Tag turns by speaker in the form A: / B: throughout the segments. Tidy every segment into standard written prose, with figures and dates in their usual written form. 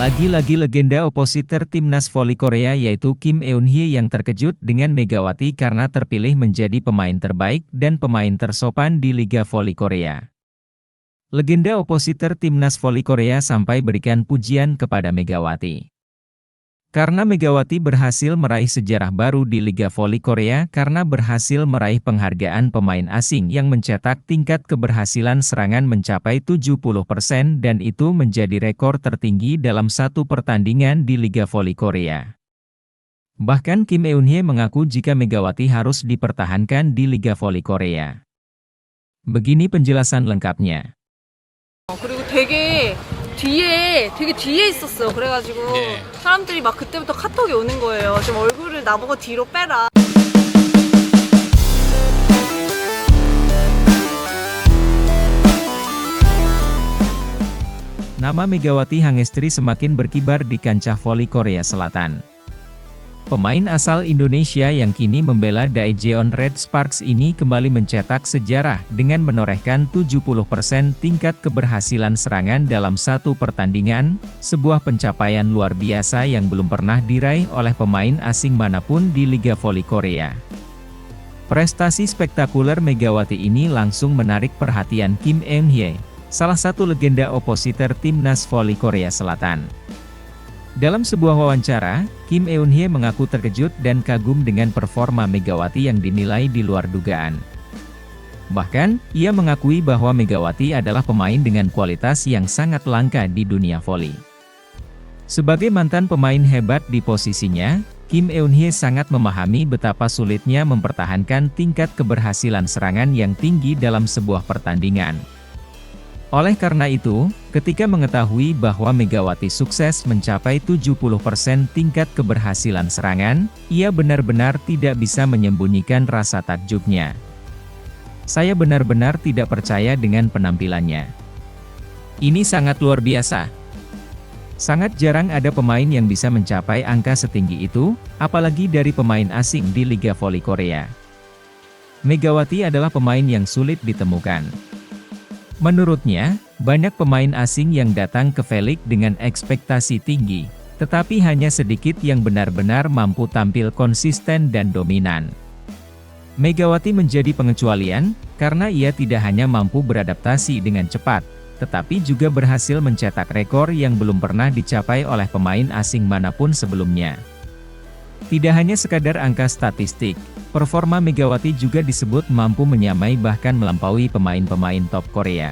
A: Lagi-lagi legenda opositor timnas voli Korea yaitu Kim Eun-hye yang terkejut dengan Megawati karena terpilih menjadi pemain terbaik dan pemain tersopan di Liga Voli Korea. Legenda opositor timnas voli Korea sampai berikan pujian kepada Megawati. Karena Megawati berhasil meraih sejarah baru di Liga Voli Korea karena berhasil meraih penghargaan pemain asing yang mencetak tingkat keberhasilan serangan mencapai 70% dan itu menjadi rekor tertinggi dalam satu pertandingan di Liga Voli Korea. Bahkan Kim Eun-hye mengaku jika Megawati harus dipertahankan di Liga Voli Korea. Begini penjelasan lengkapnya.
B: 그리고 되게 뒤에 있었어요. 그래가지고 사람들이 막 그때부터 카톡이 오는 거예요. 좀 얼굴을 나보고 뒤로 빼라.
A: Nama Megawati Hangestri semakin berkibar di kancah voli Korea Selatan. Pemain asal Indonesia yang kini membela Daejeon Red Sparks ini kembali mencetak sejarah dengan menorehkan 70% tingkat keberhasilan serangan dalam satu pertandingan, sebuah pencapaian luar biasa yang belum pernah diraih oleh pemain asing manapun di Liga Voli Korea. Prestasi spektakuler Megawati ini langsung menarik perhatian Kim Eun-hye, salah satu legenda opositor timnas voli Korea Selatan. Dalam sebuah wawancara, Kim Eun-hye mengaku terkejut dan kagum dengan performa Megawati yang dinilai di luar dugaan. Bahkan, ia mengakui bahwa Megawati adalah pemain dengan kualitas yang sangat langka di dunia voli. Sebagai mantan pemain hebat di posisinya, Kim Eun-hye sangat memahami betapa sulitnya mempertahankan tingkat keberhasilan serangan yang tinggi dalam sebuah pertandingan. Oleh karena itu, ketika mengetahui bahwa Megawati sukses mencapai 70% tingkat keberhasilan serangan, ia benar-benar tidak bisa menyembunyikan rasa takjubnya. Saya benar-benar tidak percaya dengan penampilannya. Ini sangat luar biasa. Sangat jarang ada pemain yang bisa mencapai angka setinggi itu, apalagi dari pemain asing di Liga Voli Korea. Megawati adalah pemain yang sulit ditemukan. Menurutnya, banyak pemain asing yang datang ke V-League dengan ekspektasi tinggi, tetapi hanya sedikit yang benar-benar mampu tampil konsisten dan dominan. Megawati menjadi pengecualian, karena ia tidak hanya mampu beradaptasi dengan cepat, tetapi juga berhasil mencetak rekor yang belum pernah dicapai oleh pemain asing manapun sebelumnya. Tidak hanya sekadar angka statistik, performa Megawati juga disebut mampu menyamai bahkan melampaui pemain-pemain top Korea.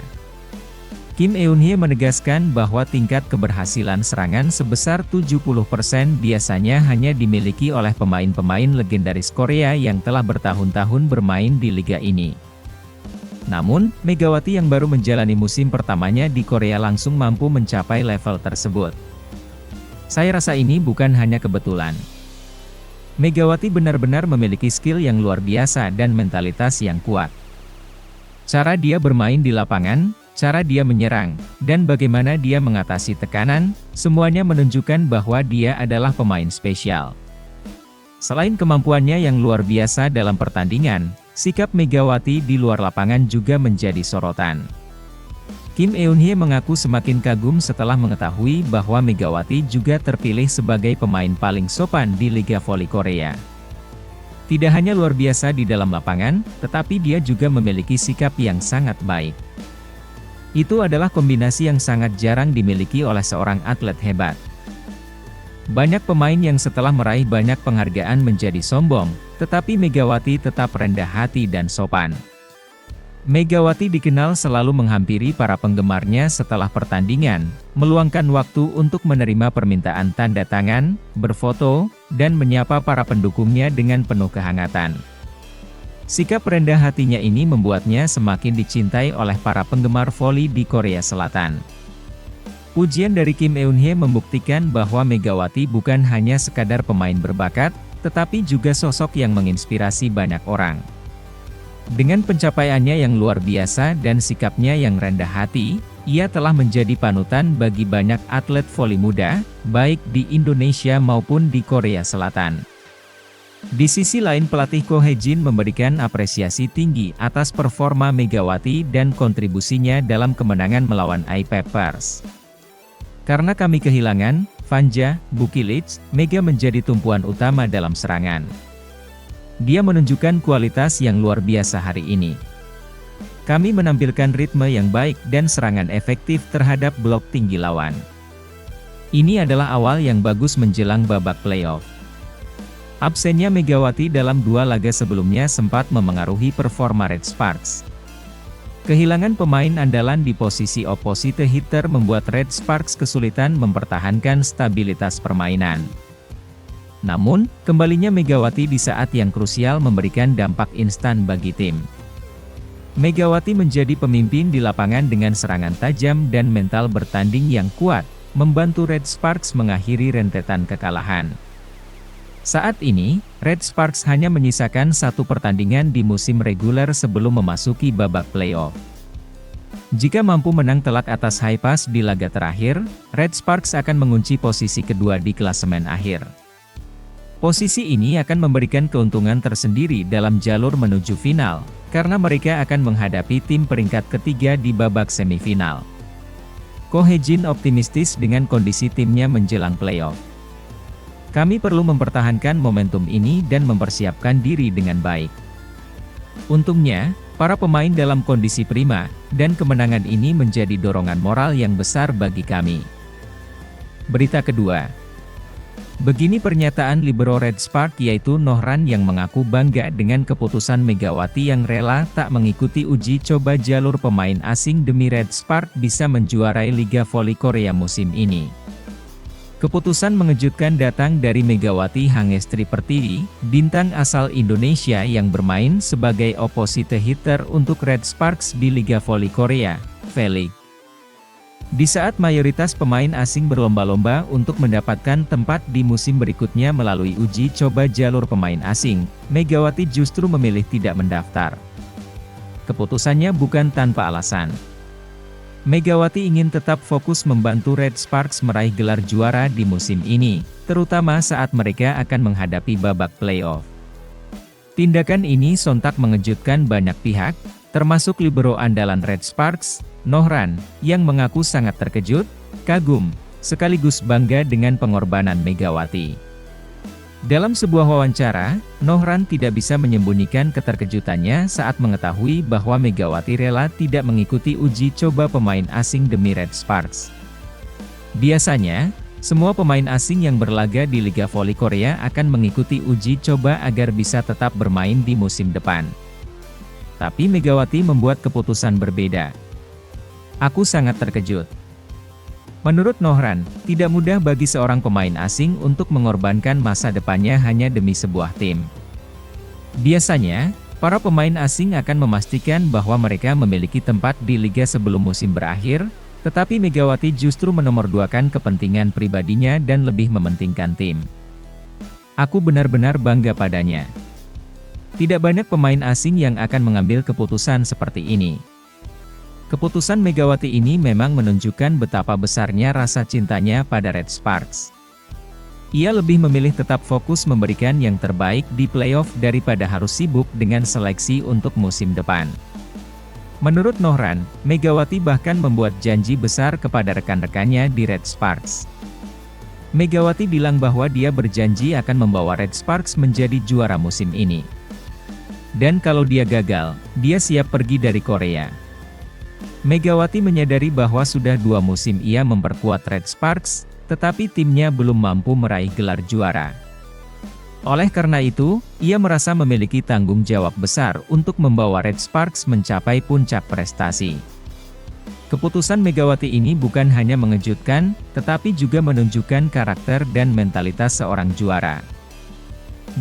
A: Kim Eun-hye menegaskan bahwa tingkat keberhasilan serangan sebesar 70% biasanya hanya dimiliki oleh pemain-pemain legendaris Korea yang telah bertahun-tahun bermain di liga ini. Namun, Megawati yang baru menjalani musim pertamanya di Korea langsung mampu mencapai level tersebut. Saya rasa ini bukan hanya kebetulan. Megawati benar-benar memiliki skill yang luar biasa dan mentalitas yang kuat. Cara dia bermain di lapangan, cara dia menyerang, dan bagaimana dia mengatasi tekanan, semuanya menunjukkan bahwa dia adalah pemain spesial. Selain kemampuannya yang luar biasa dalam pertandingan, sikap Megawati di luar lapangan juga menjadi sorotan. Kim Eun-hye mengaku semakin kagum setelah mengetahui bahwa Megawati juga terpilih sebagai pemain paling sopan di Liga Voli Korea. Tidak hanya luar biasa di dalam lapangan, tetapi dia juga memiliki sikap yang sangat baik. Itu adalah kombinasi yang sangat jarang dimiliki oleh seorang atlet hebat. Banyak pemain yang setelah meraih banyak penghargaan menjadi sombong, tetapi Megawati tetap rendah hati dan sopan. Megawati dikenal selalu menghampiri para penggemarnya setelah pertandingan, meluangkan waktu untuk menerima permintaan tanda tangan, berfoto, dan menyapa para pendukungnya dengan penuh kehangatan. Sikap rendah hatinya ini membuatnya semakin dicintai oleh para penggemar voli di Korea Selatan. Pujian dari Kim Eun-hye membuktikan bahwa Megawati bukan hanya sekadar pemain berbakat, tetapi juga sosok yang menginspirasi banyak orang. Dengan pencapaiannya yang luar biasa dan sikapnya yang rendah hati, ia telah menjadi panutan bagi banyak atlet voli muda, baik di Indonesia maupun di Korea Selatan. Di sisi lain pelatih Ko Hae-jin memberikan apresiasi tinggi atas performa Megawati dan kontribusinya dalam kemenangan melawan Aipepers. Karena kami kehilangan Vanja Bukilic, Mega menjadi tumpuan utama dalam serangan. Dia menunjukkan kualitas yang luar biasa hari ini. Kami menampilkan ritme yang baik dan serangan efektif terhadap blok tinggi lawan. Ini adalah awal yang bagus menjelang babak playoff. Absennya Megawati dalam 2 laga sebelumnya sempat memengaruhi performa Red Sparks. Kehilangan pemain andalan di posisi opposite hitter membuat Red Sparks kesulitan mempertahankan stabilitas permainan. Namun, kembalinya Megawati di saat yang krusial memberikan dampak instan bagi tim. Megawati menjadi pemimpin di lapangan dengan serangan tajam dan mental bertanding yang kuat, membantu Red Sparks mengakhiri rentetan kekalahan. Saat ini, Red Sparks hanya menyisakan 1 pertandingan di musim reguler sebelum memasuki babak playoff. Jika mampu menang telak atas Haipas di laga terakhir, Red Sparks akan mengunci posisi kedua di klasemen akhir. Posisi ini akan memberikan keuntungan tersendiri dalam jalur menuju final, karena mereka akan menghadapi tim peringkat ketiga di babak semifinal. Ko Hee-jin optimistis dengan kondisi timnya menjelang playoff. Kami perlu mempertahankan momentum ini dan mempersiapkan diri dengan baik. Untungnya, para pemain dalam kondisi prima, dan kemenangan ini menjadi dorongan moral yang besar bagi kami. Berita kedua. Begini pernyataan libero Red Sparks yaitu Nohran yang mengaku bangga dengan keputusan Megawati yang rela tak mengikuti uji coba jalur pemain asing demi Red Sparks bisa menjuarai Liga Voli Korea musim ini. Keputusan mengejutkan datang dari Megawati Hangestri Pertiwi, bintang asal Indonesia yang bermain sebagai opposite hitter untuk Red Sparks di Liga Voli Korea, V-League. Di saat mayoritas pemain asing berlomba-lomba untuk mendapatkan tempat di musim berikutnya melalui uji coba jalur pemain asing, Megawati justru memilih tidak mendaftar. Keputusannya bukan tanpa alasan. Megawati ingin tetap fokus membantu Red Sparks meraih gelar juara di musim ini, terutama saat mereka akan menghadapi babak playoff. Tindakan ini sontak mengejutkan banyak pihak, termasuk libero andalan Red Sparks, Nohran, yang mengaku sangat terkejut, kagum, sekaligus bangga dengan pengorbanan Megawati. Dalam sebuah wawancara, Nohran tidak bisa menyembunyikan keterkejutannya saat mengetahui bahwa Megawati rela tidak mengikuti uji coba pemain asing demi Red Sparks. Biasanya, semua pemain asing yang berlaga di Liga Voli Korea akan mengikuti uji coba agar bisa tetap bermain di musim depan. Tapi Megawati membuat keputusan berbeda. Aku sangat terkejut. Menurut Nohran, tidak mudah bagi seorang pemain asing untuk mengorbankan masa depannya hanya demi sebuah tim. Biasanya, para pemain asing akan memastikan bahwa mereka memiliki tempat di liga sebelum musim berakhir, tetapi Megawati justru menomorduakan kepentingan pribadinya dan lebih mementingkan tim. Aku benar-benar bangga padanya. Tidak banyak pemain asing yang akan mengambil keputusan seperti ini. Keputusan Megawati ini memang menunjukkan betapa besarnya rasa cintanya pada Red Sparks. Ia lebih memilih tetap fokus memberikan yang terbaik di playoff daripada harus sibuk dengan seleksi untuk musim depan. Menurut Nohran, Megawati bahkan membuat janji besar kepada rekan-rekannya di Red Sparks. Megawati bilang bahwa dia berjanji akan membawa Red Sparks menjadi juara musim ini. Dan kalau dia gagal, dia siap pergi dari Korea. Megawati menyadari bahwa sudah 2 musim ia memperkuat Red Sparks, tetapi timnya belum mampu meraih gelar juara. Oleh karena itu, ia merasa memiliki tanggung jawab besar untuk membawa Red Sparks mencapai puncak prestasi. Keputusan Megawati ini bukan hanya mengejutkan, tetapi juga menunjukkan karakter dan mentalitas seorang juara.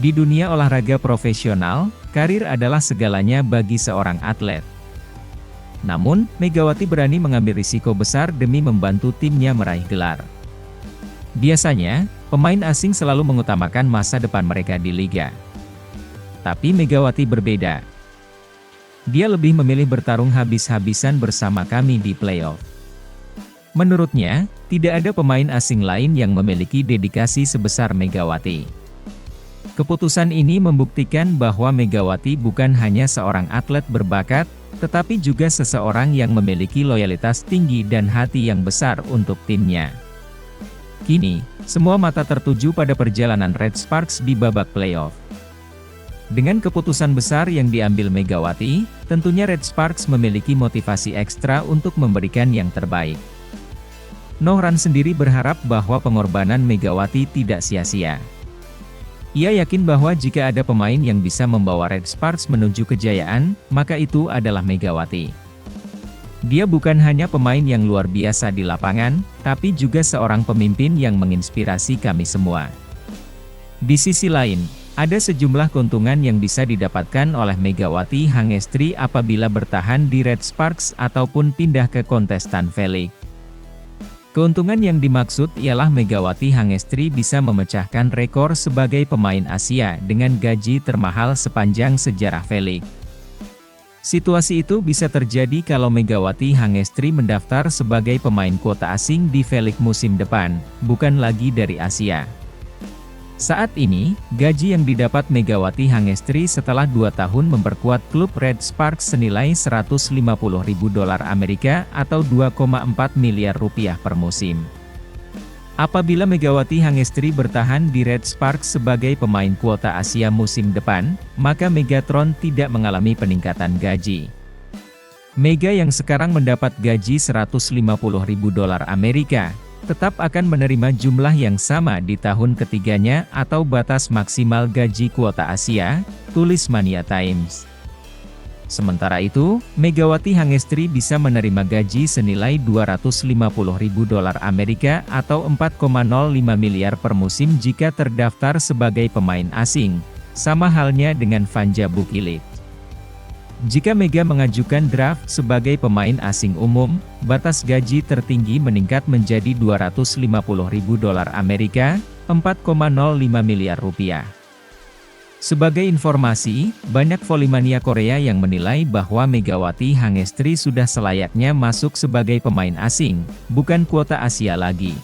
A: Di dunia olahraga profesional, karir adalah segalanya bagi seorang atlet. Namun, Megawati berani mengambil risiko besar demi membantu timnya meraih gelar. Biasanya, pemain asing selalu mengutamakan masa depan mereka di liga. Tapi Megawati berbeda. Dia lebih memilih bertarung habis-habisan bersama kami di playoff. Menurutnya, tidak ada pemain asing lain yang memiliki dedikasi sebesar Megawati. Keputusan ini membuktikan bahwa Megawati bukan hanya seorang atlet berbakat, tetapi juga seseorang yang memiliki loyalitas tinggi dan hati yang besar untuk timnya. Kini, semua mata tertuju pada perjalanan Red Sparks di babak playoff. Dengan keputusan besar yang diambil Megawati, tentunya Red Sparks memiliki motivasi ekstra untuk memberikan yang terbaik. Nohran sendiri berharap bahwa pengorbanan Megawati tidak sia-sia. Ia yakin bahwa jika ada pemain yang bisa membawa Red Sparks menuju kejayaan, maka itu adalah Megawati. Dia bukan hanya pemain yang luar biasa di lapangan, tapi juga seorang pemimpin yang menginspirasi kami semua. Di sisi lain, ada sejumlah keuntungan yang bisa didapatkan oleh Megawati Hangestri apabila bertahan di Red Sparks ataupun pindah ke kontestan V-League. Keuntungan yang dimaksud ialah Megawati Hangestri bisa memecahkan rekor sebagai pemain Asia dengan gaji termahal sepanjang sejarah V-League. Situasi itu bisa terjadi kalau Megawati Hangestri mendaftar sebagai pemain kuota asing di V-League musim depan, bukan lagi dari Asia. Saat ini, gaji yang didapat Megawati Hangestri setelah 2 tahun memperkuat klub Red Sparks senilai $150.000 atau 2,4 miliar rupiah per musim. Apabila Megawati Hangestri bertahan di Red Sparks sebagai pemain kuota Asia musim depan, maka Megatron tidak mengalami peningkatan gaji. Mega yang sekarang mendapat gaji $150.000, tetap akan menerima jumlah yang sama di tahun ketiganya atau batas maksimal gaji kuota Asia, tulis Mania Times. Sementara itu, Megawati Hangestri bisa menerima gaji senilai $250.000 atau 4,05 miliar per musim jika terdaftar sebagai pemain asing, sama halnya dengan Vanja Bukilit. Jika Mega mengajukan draft sebagai pemain asing umum, batas gaji tertinggi meningkat menjadi $250.000, 4,05 miliar rupiah. Sebagai informasi, banyak volley-mania Korea yang menilai bahwa Megawati Hangestri sudah selayaknya masuk sebagai pemain asing, bukan kuota Asia lagi.